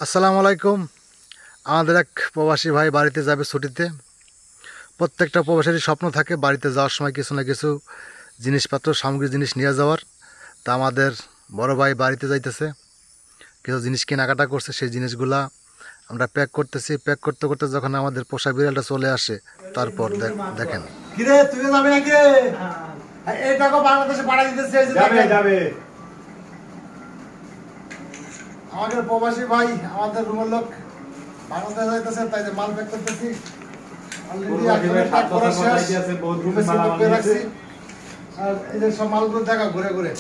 আসসালামু আলাইকুম। আমাদের এক প্রবাসী ভাই বাড়িতে যাবে ছুটিতে। প্রত্যেকটা প্রবাসীর স্বপ্ন থাকে বাড়িতে যাওয়ার সময় কিছু না কিছু জিনিসপত্র সামগ্রী জিনিস নিয়ে যাওয়ার। তা আমাদের বড় ভাই বাড়িতে যাইতেছে, কিছু জিনিস কেনাকাটা করছে, সেই জিনিসগুলা আমরা প্যাক করতেছি। প্যাক করতে করতে যখন আমাদের পোষা বিড়ালটা চলে আসে, তারপর দেখেন কিরে তুই যাবি নাকি রে? এই টাকা বাংলাদেশে পাঠিয়ে দিতেছে। যাবে যাবে আমাদের প্রবাসী ভাই, আমাদের রুমের লোক বাংলাদেশে যাইতেছে, তাই যে মাল প্যাক করতেছি। অলরেডি একজনের প্যাক করা শেষ, রুমে সেটআপ করে রাখছি। আর এই যে সব মালগুলো দেখা ঘুরে ঘুরে।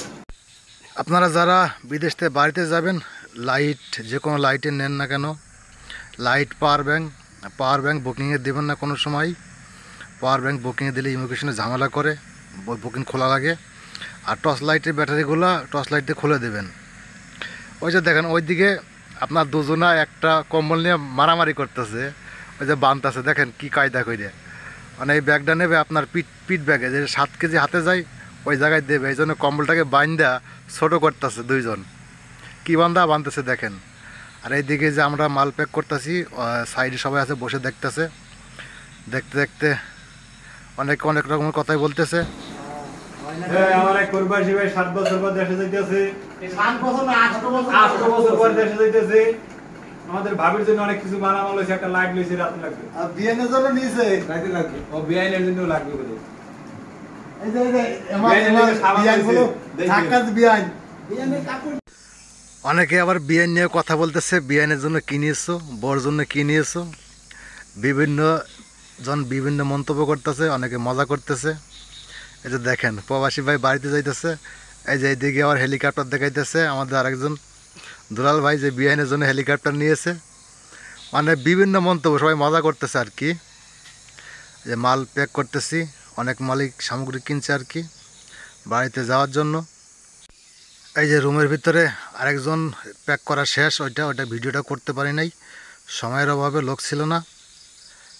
আপনারা যারা বিদেশ থেকে বাড়িতে যাবেন, লাইট যে কোনো লাইটে নেন না কেন, লাইট পাওয়ার ব্যাংক বুকিংয়ে দেবেন না কোনো সময়। পাওয়ার ব্যাংক বুকিংয়ে দিলে ইমিগ্রেশনে ঝামেলা করে, বুকিং খোলা লাগে। আর টর্চ লাইটের ব্যাটারিগুলো টর্চ লাইট দিয়ে খুলে দেবেন। ওই যে দেখেন ওইদিকে আপনার দুজনা একটা কম্বল নিয়ে মারামারি করতেছে, ওই যে বানতেছে, দেখেন কি কায়দা করে। মানে এই ব্যাগটা নেবে আপনার পিঠ ব্যাগে, যে 7 কেজি হাতে যায় ওই জায়গায় দেবে, এই জন্য কম্বলটাকে বাইন্দা ছোটো করতেছে দুইজন, কি বানতেছে দেখেন। আর এইদিকে যে আমরা মাল প্যাক করতেছি, সাইডে সবাই আছে বসে দেখতেছে। দেখতে দেখতে অনেক রকমের কথাই বলতেছে। আমার এক প্রবাসী ভাই 7 বছর পর দেশে যাইতেছে, 7 বছর না 8 বছর পর দেশে যাইতেছে। আমাদের ভাবির জন্য অনেক কিছু বানানো হয়েছে, একটা লাইট লইছে, রাতে লাগবে। আর বিয়ের জন্য নিয়েছে। রাতে লাগবে, ও বিআইনের জন্য লাগবে বলে। এই যে বিয়ান গুলো ঢাকার বিয়ান। বিয়ানের কাপড় অনেকে আবার বিয়ান নিয়ে কথা বলতেছে, বিয়ানের জন্য কি নিয়েছো, বর জন্য কি নিয়েছো, বিভিন্ন জন বিভিন্ন মন্তব্য করতেছে, অনেকে মজা করতেছে। এই যে দেখেন প্রবাসী ভাই বাড়িতে যাইতেছে, এই যে এইদিকে আবার হেলিকপ্টার দেখাইতেছে আমাদের আরেকজন দুলাল ভাই, যে বিয়ানের জন্য হেলিকপ্টার নিয়েছে। মানে বিভিন্ন মন্তব্য, সবাই মজা করতেছে আর কি। যে মাল প্যাক করতেছি, অনেক মালিক সামগ্রী কিনছে আর কি বাড়িতে যাওয়ার জন্য। এই যে রুমের ভিতরে আরেকজন প্যাক করা শেষ, ওইটা ভিডিওটা করতে পারি নাই, সময়ের অভাবে লোক ছিল না,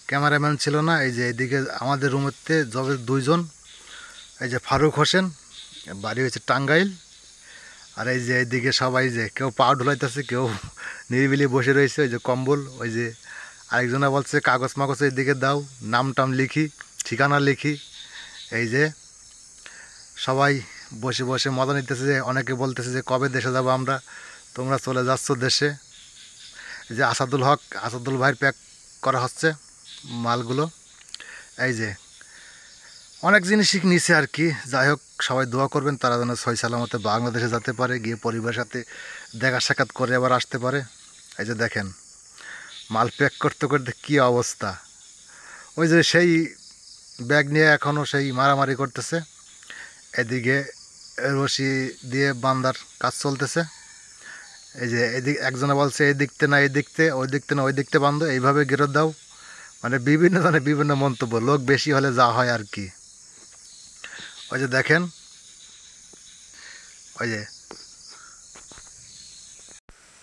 ক্যামেরাম্যান ছিল না। এই যে এদিকে আমাদের রুমেতে যাবে দুইজন, এই যে ফারুক হোসেন, বাড়ি হয়েছে টাঙ্গাইল। আর এই যে এইদিকে সবাই, যে কেউ পা ঢুলাইতেছে, কেউ নিরিবিলি বসে রয়েছে। ওই যে কম্বল, ওই যে আরেকজনা বলছে কাগজ মাগজ এইদিকে দাও, নাম টাম লিখি, ঠিকানা লিখি। এই যে সবাই বসে বসে মজা নিতেছে। যে অনেকে বলতেছে যে কবে দেশে যাব আমরা, তোমরা চলে যাচ্ছ দেশে। এই যে আসাদুল ভাইয়ের প্যাক করা হচ্ছে মালগুলো। এই যে অনেক জিনিসই নিচে আর কি। যাই হোক, সবাই দোয়া করবেন তারা যেন সহি সালামতে বাংলাদেশে যেতে পারে, গিয়ে পরিবারের সাথে দেখা সাক্ষাৎ করে আবার আসতে পারে। এই যে দেখেন মাল প্যাক করতে করতে কী অবস্থা। ওই যে সেই ব্যাগ নিয়ে এখনও সেই মারামারি করতেছে। এদিকে রশি দিয়ে বান্দার কাজ চলতেছে। এই যে এদিক একজনে বলছে এই দিকতে না এই দিকতে, ওই দিকতে না ওই দিকতে বান্ধো, এইভাবে গেরত দাও। মানে বিভিন্ন ধরনের বিভিন্ন মন্তব্য, লোক বেশি হলে যা হয় আর কি। ওই যে দেখেন, ওই যে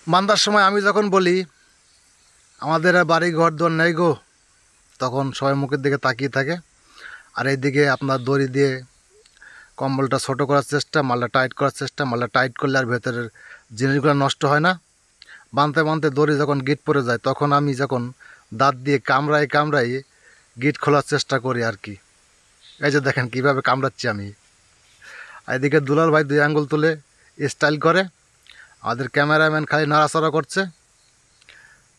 বান্দার সময় আমি যখন বলি আমাদের আর বাড়ি ঘর দর নেই গো, তখন সবাই মুখের দিকে তাকিয়ে থাকে। আর এইদিকে আপনার দড়ি দিয়ে কম্বলটা ছোটো করার চেষ্টা, মালটা টাইট করার চেষ্টা। মালটা টাইট করলে আর ভেতরের জিনিসগুলো নষ্ট হয় না। বাঁধতে বাঁধতে দড়ি যখন গিট পড়ে যায়, তখন আমি যখন দাঁত দিয়ে কামড়াই গিট খোলার চেষ্টা করি আর কি। এই যে দেখেন কীভাবে কামড়াচ্ছি আমি। আর এদিকে দুলাল ভাই 2 আঙ্গুল তুলে স্টাইল করে, আমাদের ক্যামেরাম্যান খালি নাড়াচাড়া করছে।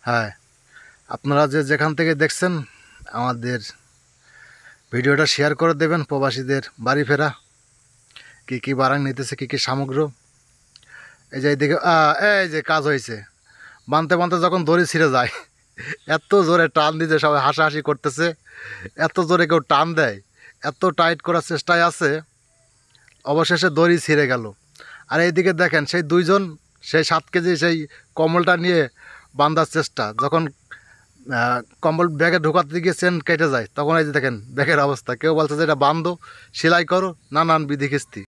হ্যাঁ, আপনারা যে যেখান থেকে দেখছেন আমাদের ভিডিওটা শেয়ার করে দেবেন। প্রবাসীদের বাড়ি ফেরা, কী কী বারাং নিতেছে, কী কী সামগ্রী। এই যে এইদিকে এই যে কাজ হয়েছে, বানতে বানতে যখন দড়ি ছিঁড়ে যায়, এত জোরে টান দিতে সবাই হাসাহাসি করতেছে। এত জোরে কেউ টান দেয়, এত টাইট করার চেষ্টায় আছে, অবশেষে দড়ি ছিঁড়ে গেল। আর এইদিকে দেখেন সেই দুইজন সেই 7 কেজি সেই কম্বলটা নিয়ে বাঁধার চেষ্টা। যখন কম্বল ব্যাগে ঢোকাতে গিয়ে চেন কেটে যায়, তখন এই যে দেখেন ব্যাগের অবস্থা। কেউ বলছে যে এটা বান্ধো, সেলাই করো, নানান বিধি খিস্তি।